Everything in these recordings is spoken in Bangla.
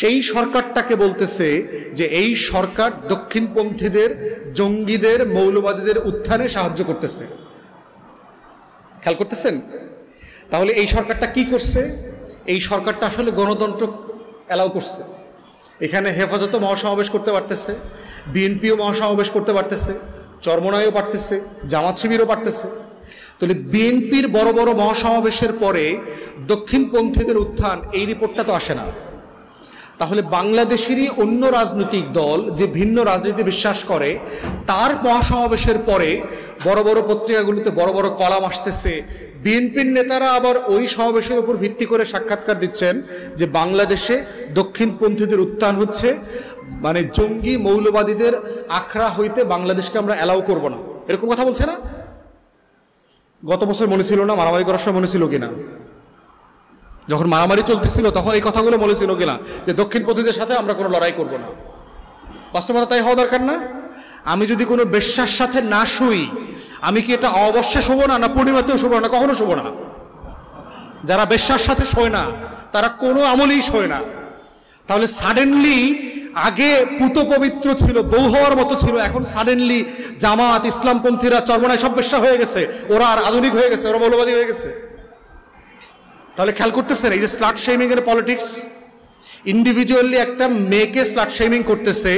সেই সরকারটাকে বলতেছে যে এই সরকার দক্ষিণপন্থীদের, জঙ্গিদের, মৌলবাদীদের উত্থানে সাহায্য করতেছে। খেয়াল করতেছেন? তাহলে এই সরকারটা কি করছে? এই সরকারটা আসলে গণতন্ত্র অ্যালাউ করছে। এখানে হেফাজতও মহাসমাবেশ করতে পারতেছে, বিএনপিও মহাসমাবেশ করতে পারতেছে, চরমনাইও পারতেছে, জামাত শিবিরও পারতেছে। তাহলে বিএনপির বড় বড় মহাসমাবেশের পরে দক্ষিণপন্থীদের উত্থান, এই রিপোর্টটা তো আসে না। তাহলে বাংলাদেশেরই অন্য রাজনৈতিক দল যে ভিন্ন রাজনীতি বিশ্বাস করে, তার মহাসমাবেশের পরে বড় বড় পত্রিকাগুলোতে বড় বড় কলাম আসতেছে। বিএনপির নেতারা আবার ওই সমাবেশের উপর ভিত্তি করে সাক্ষাৎকার দিচ্ছেন যে বাংলাদেশে দক্ষিণপন্থীদের উত্থান হচ্ছে, মানে জঙ্গি মৌলবাদীদের আখড়া হইতে বাংলাদেশকে আমরা অ্যালাউ করব না, এরকম কথা বলছে না? গত বছর মনে ছিল না? মারামারি করার সময় মনে ছিল কিনা? যখন মারামারি চলতেছিল তখন এই কথাগুলো বলেছিল কিনা যে দক্ষিণপন্থীদের সাথে আমরা কোনো লড়াই করব না? বাস্তবতা তাই হওয়া দরকার না? আমি যদি কোনো বেশ্যার সাথে না শুই, আমি কি এটা অবশ্যই শোব না, না পূর্ণিমাতেও শোব না, কখনো শোব না? যারা বেশ্যার সাথে শোয় না তারা কোনো আমলেই শোয় না। তাহলে সাডেনলি আগে পুত পবিত্র ছিল, বউ হওয়ার মতো ছিল, এখন সাডেনলি জামাত, ইসলামপন্থীরা, চরমনাই সব বেশ্যা হয়ে গেছে, ওরা আর আধুনিক হয়ে গেছে, ওরা মৌলবাদী হয়ে গেছে। তাহলে খেয়াল করতেছেন এই যে স্লাট শেমিং এর পলিটিক্স, ইন্ডিভিজুয়ালি একটা মেয়েকে স্লাট শেমিং করতেছে,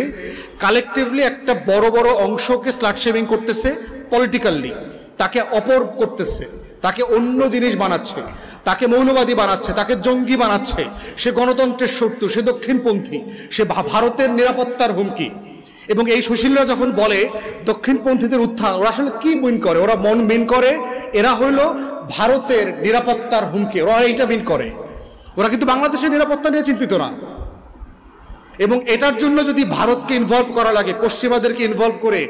কালেকটিভলি একটা বড় বড় অংশকে স্লাট শেমিং করতেছে, পলিটিক্যালি তাকে অপর করতেছে, তাকে অন্য জিনিস বানাচ্ছে, তাকে মৌলবাদী বানাচ্ছে, তাকে জঙ্গি বানাচ্ছে। সে গণতন্ত্রের শত্রু, সে দক্ষিণপন্থী, সে ভারতের নিরাপত্তার হুমকি। এবং এই সুশীলরা যখন বলে দক্ষিণপন্থীদের উত্থান, ওরা আসলে কি মিন করে? ওরা মন মিন করে এরা হইল ভারতের নিরাপত্তার হুমকি, ওরা এইটা মিন করে। ওরা কিন্তু বাংলাদেশের নিরাপত্তা নিয়ে চিন্তিত না। এবং এটার জন্য যদি ভারতকে ইনভলভ করা লাগে, পশ্চিমাদেরকে ইনভলভ করে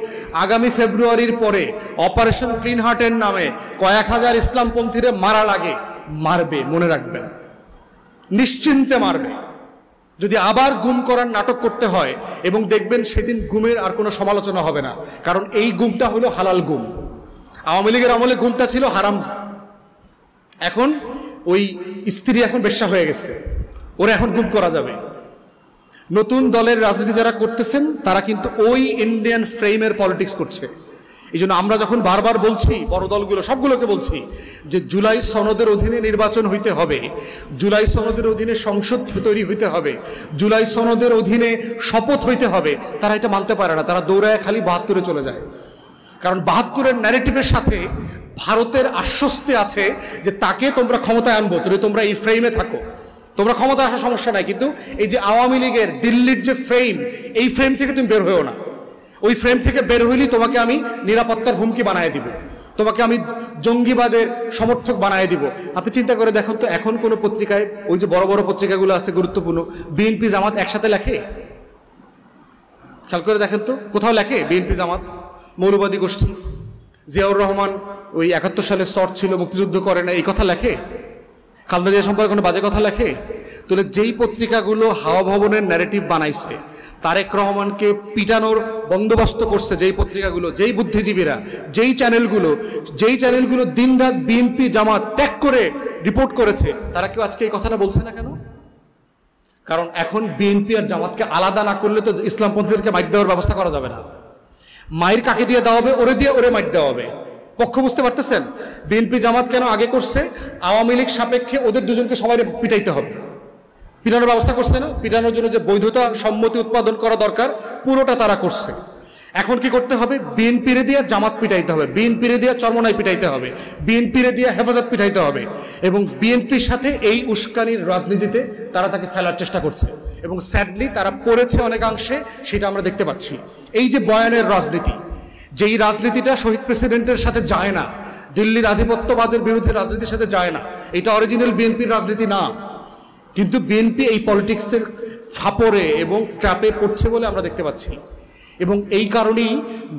আগামী ফেব্রুয়ারির পরে অপারেশন ক্লিন হার্টের নামে কয়েক হাজার ইসলামপন্থীরে মারা লাগে, মারবে, মনে রাখবেন, নিশ্চিন্তে মারবে। যদি আবার গুম করার নাটক করতে হয়, এবং দেখবেন সেদিন গুমের আর কোনো সমালোচনা হবে না, কারণ এই গুমটা হলো হালাল গুম। আওয়ামী লীগের আমলে গুমটা ছিল হারাম। এখন ওই স্ত্রী এখন বেশ্যা হয়ে গেছে, ওরা এখন গুম করা যাবে। নতুন দলের রাজনীতি যারা করতেছেন তারা কিন্তু ওই ইন্ডিয়ান ফ্রেমের পলিটিক্স করছে। এই জন্য আমরা যখন বারবার বলছি, বড় দলগুলো সবগুলোকে বলছি যে জুলাই সনদের অধীনে নির্বাচন হইতে হবে, জুলাই সনদের অধীনে সংসদ তৈরি হইতে হবে, জুলাই সনদের অধীনে শপথ হইতে হবে, তারা এটা মানতে পারে না। তারা দৌড়ায় খালি ৭২-এ চলে যায়। কারণ ৭২-এর ন্যারেটিভের সাথে ভারতের আশ্বস্তি আছে যে তাকে তোমরা ক্ষমতায় আনবো, তোমরা এই ফ্রেমে থাকো, তোমরা ক্ষমতা আসার সমস্যা নাই। কিন্তু এই যে আওয়ামী লীগের দিল্লির যে ফ্রেম, এই ফ্রেম থেকে তুমি বের হয়েও না। ওই ফ্রেম থেকে বের হইলেই তোমাকে আমি নিরাপত্তার হুমকি বানিয়ে দিব, তোমাকে আমি জঙ্গিবাদের সমর্থক বানিয়ে দিব। আপনি চিন্তা করে দেখুন তো, এখন কোনো পত্রিকায়, ওই যে বড় বড় পত্রিকাগুলো আছে গুরুত্বপূর্ণ, বিএনপি জামাত একসাথে লেখে? খেয়াল করে দেখেন তো, কোথাও লেখে বিএনপি জামাত মৌলবাদী গোষ্ঠী? জিয়াউর রহমান ওই ৭১ সালে শর্ট ছিল, মুক্তিযুদ্ধ করে না, এই কথা লেখে? খালেদা জিয়া সম্পর্কে কোনো বাজে কথা লেখে? তাহলে যেই পত্রিকাগুলো হাওয়া ভবনের ন্যারেটিভ বানাইছে, তারেক রহমানকে পিটানোর বন্দোবস্ত করছে যেই পত্রিকাগুলো, যেই বুদ্ধিজীবীরা, যেই চ্যানেলগুলো দিনরাত বিএনপি জামাত ত্যাগ করে রিপোর্ট করেছে, তারা কেউ আজকে এই কথাটা বলছে না কেন? কারণ এখন বিএনপি আর জামাতকে আলাদা না করলে তো ইসলামপন্থীদেরকে মাইর দেওয়ার ব্যবস্থা করা যাবে না। মাইর কাকে দিয়ে দেওয়া হবে? ওরে দিয়ে ওরে মাইর দেওয়া হবে। পক্ষ বুঝতে পারতেছেন? বিএনপি জামাত কেন আগে করছে? আওয়ামী লীগ সাপেক্ষে ওদের দুজনকে সবাই পিটাইতে হবে, পিটানোর ব্যবস্থা করছে না? পিটানোর জন্য যে বৈধতা, সম্মতি উৎপাদন করা দরকার, পুরোটা তারা করছে। এখন কি করতে হবে? বিএনপিরে দিয়ে জামাত পিটাইতে হবে, বিএনপিরে দিয়ে চরমনাই পিটাইতে হবে, বিএনপিরে দিয়ে হেফাজত পিটাইতে হবে। এবং বিএনপির সাথে এই উস্কানির রাজনীতিতে তারা তাকে ফেলার চেষ্টা করছে, এবং স্যাডলি তারা পড়েছে অনেকাংশে, সেটা আমরা দেখতে পাচ্ছি। এই যে বয়ানের রাজনীতি, যেই রাজনীতিটা শহীদ প্রেসিডেন্টের সাথে যায় না, দিল্লির আধিপত্যবাদের বিরুদ্ধে রাজনীতির সাথে যায় না, এটা অরিজিনাল বিএনপির রাজনীতি না। কিন্তু বিএনপি এই পলিটিক্সের ফাপড়ে এবং ট্র্যাপে পড়ছে বলে আমরা দেখতে পাচ্ছি। এবং এই কারণেই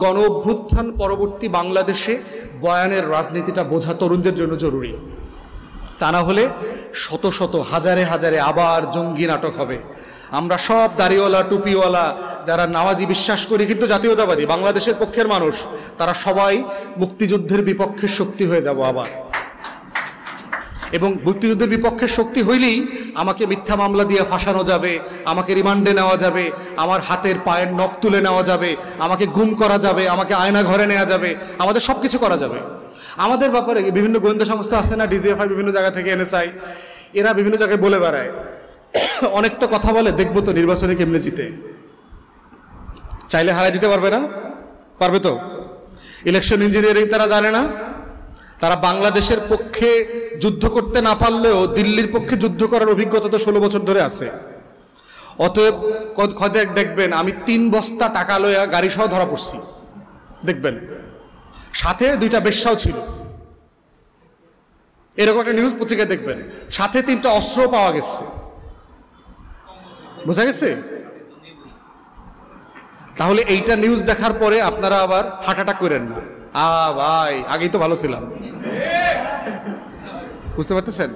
গণ অভ্যুত্থান পরবর্তী বাংলাদেশে বয়ানের রাজনীতিটা বোঝা তরুণদের জন্য জরুরি। তা না হলে শত শত, হাজারে হাজারে আবার জঙ্গি নাটক হবে। আমরা সব দাড়িওয়ালা, টুপিওয়ালা, যারা নামাজি বিশ্বাস করি কিন্তু জাতীয়তাবাদী, বাংলাদেশের পক্ষের মানুষ, তারা সবাই মুক্তিযুদ্ধের বিপক্ষের শক্তি হয়ে যাব আবার। এবং মুক্তিযুদ্ধের বিপক্ষের শক্তি হইলেই আমাকে মিথ্যা মামলা দিয়ে ফাঁসানো যাবে, আমাকে রিমান্ডে নেওয়া যাবে, আমার হাতের পায়ের নখ তুলে নেওয়া যাবে, আমাকে গুম করা যাবে, আমাকে আয়না ঘরে নেওয়া যাবে, আমাদের সব কিছু করা যাবে। আমাদের ব্যাপারে বিভিন্ন গোয়েন্দা সংস্থা আছে না, ডিজিএফআই বিভিন্ন জায়গা থেকে, এনএসআই, এরা বিভিন্ন জায়গায় বলে বেড়ায়, অনেক তো কথা বলে, দেখবো তো নির্বাচনে কেমনে জিতে, চাইলে হারাই দিতে পারবে না? পারবে তো। ইলেকশন ইঞ্জিনিয়ারিং তারা জানে না? তারা বাংলাদেশের পক্ষে যুদ্ধ করতে না পারলেও দিল্লির পক্ষে যুদ্ধ করার অভিজ্ঞতা তো 16 বছর ধরে আছে। অতএব দেখবেন আমি 3 বস্তা টাকা লইয়া গাড়ি সহ ধরা পড়ছি, দেখবেন সাথে 2টা বেশ্যাও ছিল, এরকম একটা নিউজ পত্রিকায় দেখবেন, সাথে 3টা অস্ত্র পাওয়া গেছে, বোঝা গেছে? তাহলে এইটা নিউজ দেখার পরে আপনারা আবার হার্ট অ্যাটাক করেন না, ভাই আগেই তো ভালো ছিলাম, বুঝতে পারতেছেন?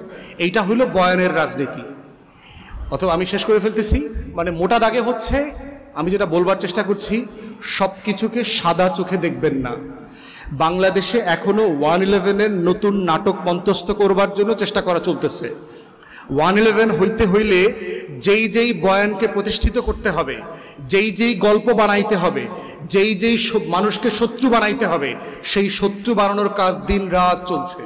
এইটা হইল বয়ানের রাজনীতি। অথবা আমি শেষ করে ফেলতেছি, মানে মোটা দাগে হচ্ছে, আমি যেটা বলবার চেষ্টা করছি, সব কিছুকে সাদা চোখে দেখবেন না। বাংলাদেশে এখনো 111-এর নতুন নাটক মঞ্চস্থ করবার জন্য চেষ্টা করা চলতেছে। 111 হইতে হইলে যেই যেই বয়ানকে প্রতিষ্ঠিত করতে হবে, যেই যেই গল্প বানাইতে হবে, যেই যেই মানুষকে শত্রু বানাইতে হবে, সেই শত্রু বানানোর কাজ দিন রাত চলছে।